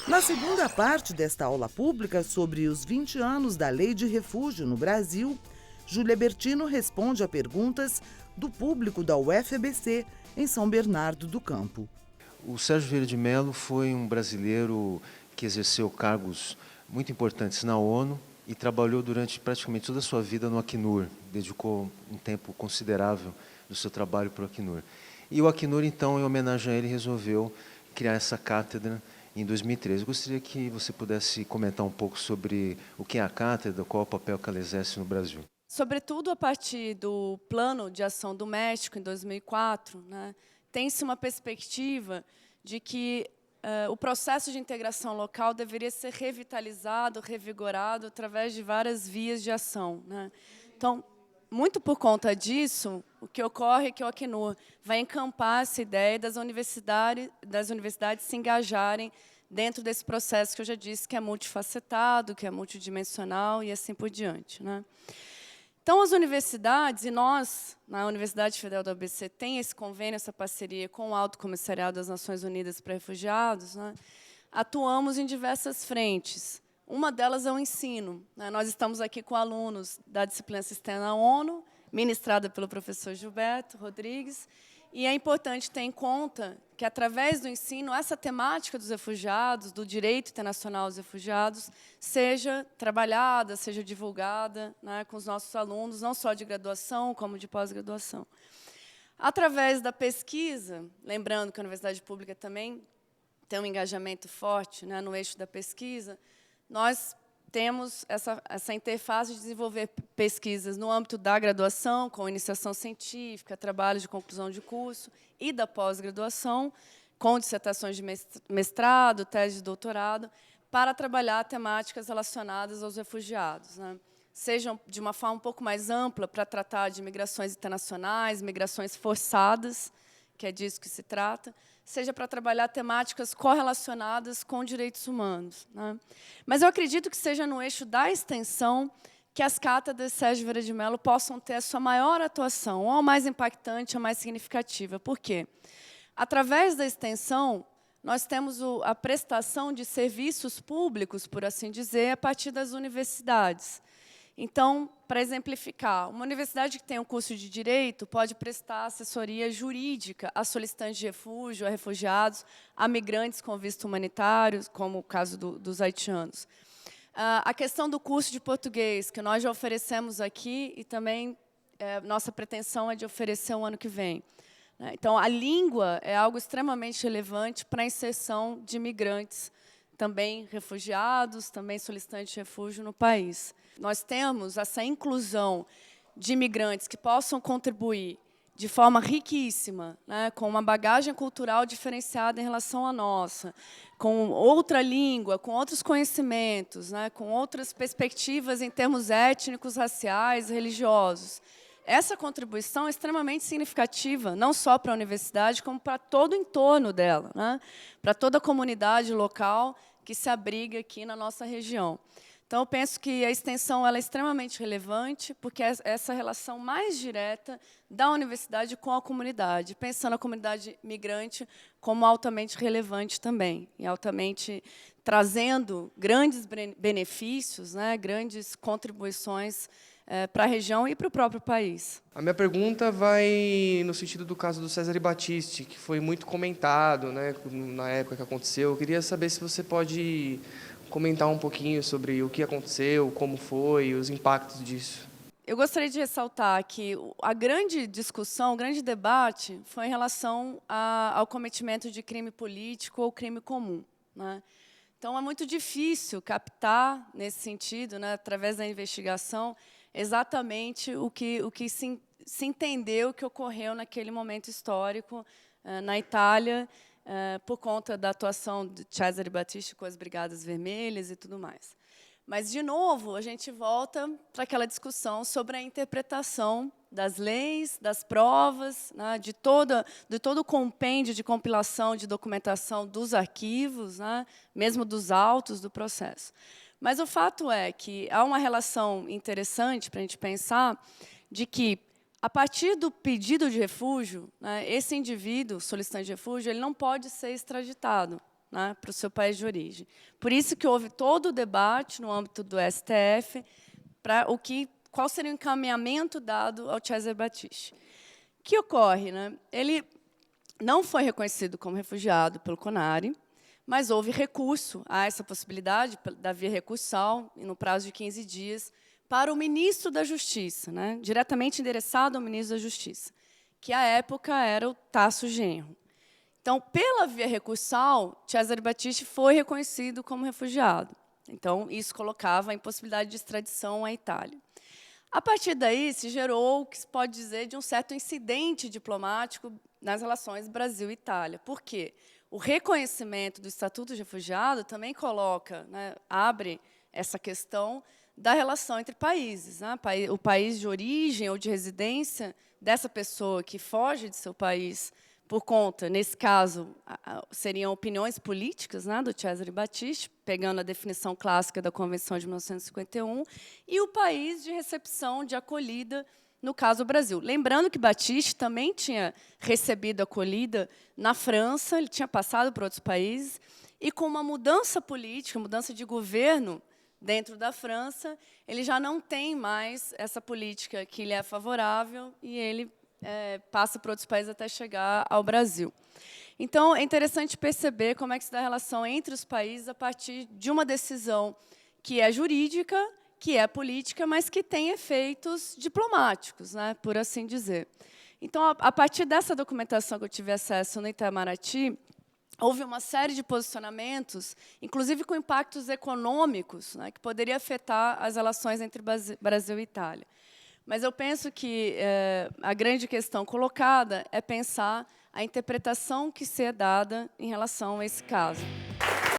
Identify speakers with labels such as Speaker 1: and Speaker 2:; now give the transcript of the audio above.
Speaker 1: Na segunda parte desta aula pública sobre os 20 anos da Lei de Refúgio no Brasil, Júlia Bertino responde a perguntas do público da UFABC em São Bernardo do Campo.
Speaker 2: O Sérgio Vieira de Mello foi um brasileiro que exerceu cargos muito importantes na ONU e trabalhou durante praticamente toda a sua vida no Acnur, dedicou um tempo considerável do seu trabalho para o Acnur. E o Acnur, então, em homenagem a ele, resolveu criar essa cátedra em 2013. Eu gostaria que você pudesse comentar um pouco sobre o que é a cátedra, qual é o papel que ela exerce no Brasil.
Speaker 3: Sobretudo a partir do Plano de Ação do México, em 2004, tem-se uma perspectiva de que o processo de integração local deveria ser revitalizado, revigorado, através de várias vias de ação. Então, muito por conta disso, o que ocorre é que o Acnur vai encampar essa ideia das universidades se engajarem dentro desse processo que eu já disse, que é multifacetado, que é multidimensional e assim por diante. Então, as universidades, e nós, na Universidade Federal do ABC, tem esse convênio, essa parceria com o Alto Comissariado das Nações Unidas para Refugiados, atuamos em diversas frentes. Uma delas é o ensino. Nós estamos aqui com alunos da disciplina Sistema na ONU, ministrada pelo professor Gilberto Rodrigues, e é importante ter em conta que, através do ensino, essa temática dos refugiados, do direito internacional aos refugiados, seja trabalhada, seja divulgada com os nossos alunos, não só de graduação, como de pós-graduação. Através da pesquisa, lembrando que a universidade pública também tem um engajamento forte no eixo da pesquisa, nós temos essa interface de desenvolver pesquisas no âmbito da graduação, com iniciação científica, trabalhos de conclusão de curso, e da pós-graduação, com dissertações de mestrado, tese de doutorado, para trabalhar temáticas relacionadas aos refugiados. Sejam de uma forma um pouco mais ampla, para tratar de migrações internacionais, migrações forçadas, que é disso que se trata, seja para trabalhar temáticas correlacionadas com direitos humanos. Mas eu acredito que seja no eixo da extensão que as cátedras Sérgio Vieira de Mello possam ter a sua maior atuação, ou a mais impactante, a mais significativa. Por quê? Através da extensão, nós temos a prestação de serviços públicos, por assim dizer, a partir das universidades. Então, para exemplificar, uma universidade que tem um curso de Direito pode prestar assessoria jurídica a solicitantes de refúgio, a refugiados, a migrantes com visto humanitário, como o caso dos haitianos. A questão do curso de português, que nós já oferecemos aqui, e também nossa pretensão é de oferecer o ano que vem. Então, a língua é algo extremamente relevante para a inserção de migrantes, também refugiados, também solicitantes de refúgio no país. Nós temos essa inclusão de imigrantes que possam contribuir de forma riquíssima, com uma bagagem cultural diferenciada em relação à nossa, com outra língua, com outros conhecimentos, com outras perspectivas em termos étnicos, raciais, religiosos. Essa contribuição é extremamente significativa, não só para a universidade, como para todo o entorno dela, para toda a comunidade local que se abriga aqui na nossa região. Então, eu penso que a extensão ela é extremamente relevante, porque é essa relação mais direta da universidade com a comunidade, pensando a comunidade migrante como altamente relevante também, e altamente trazendo grandes benefícios, grandes contribuições para a região e para o próprio país.
Speaker 4: A minha pergunta vai no sentido do caso do Cesare Battisti, que foi muito comentado na época que aconteceu. Eu queria saber se você pode comentar um pouquinho sobre o que aconteceu, como foi, os impactos disso.
Speaker 3: Eu gostaria de ressaltar que a grande discussão, o grande debate foi em relação ao cometimento de crime político ou crime comum. Então, é muito difícil captar, nesse sentido, através da investigação, exatamente o que se entendeu que ocorreu naquele momento histórico na Itália, por conta da atuação de Cesare Battisti com as Brigadas Vermelhas e tudo mais. Mas, de novo, a gente volta para aquela discussão sobre a interpretação das leis, das provas, de todo o compêndio de compilação, de documentação dos arquivos, mesmo dos autos do processo. Mas o fato é que há uma relação interessante para a gente pensar de que, a partir do pedido de refúgio, esse indivíduo, solicitante de refúgio, ele não pode ser extraditado. né, para o seu país de origem. Por isso que houve todo o debate no âmbito do STF para qual seria o encaminhamento dado ao Cesare Battisti. O que ocorre? Né? Ele não foi reconhecido como refugiado pelo CONARE, mas houve recurso a essa possibilidade, da via recursal, no prazo de 15 dias, para o ministro da Justiça, né? Diretamente endereçado ao ministro da Justiça, que, à época, era o Tasso Genro. Então, pela via recursal, Cesare Battisti foi reconhecido como refugiado. Então, isso colocava a impossibilidade de extradição à Itália. A partir daí, se gerou o que se pode dizer de um certo incidente diplomático nas relações Brasil-Itália. Por quê? O reconhecimento do Estatuto de Refugiado também coloca, né, abre essa questão da relação entre países. Né? O país de origem ou de residência dessa pessoa que foge de seu país por conta, nesse caso, seriam opiniões políticas, né, do Cesare Battisti, pegando a definição clássica da Convenção de 1951, e o país de recepção, de acolhida, no caso, o Brasil. Lembrando que Battisti também tinha recebido acolhida na França, ele tinha passado por outros países, e com uma mudança política, mudança de governo dentro da França, ele já não tem mais essa política que lhe é favorável e ele passa por outros países até chegar ao Brasil. Então, é interessante perceber como é que se dá a relação entre os países a partir de uma decisão que é jurídica, que é política, mas que tem efeitos diplomáticos, né, por assim dizer. Então, a partir dessa documentação que eu tive acesso no Itamaraty, houve uma série de posicionamentos, inclusive com impactos econômicos, né, que poderia afetar as relações entre Brasil e Itália. Mas eu penso que a grande questão colocada é pensar a interpretação que se é dada em relação a esse caso.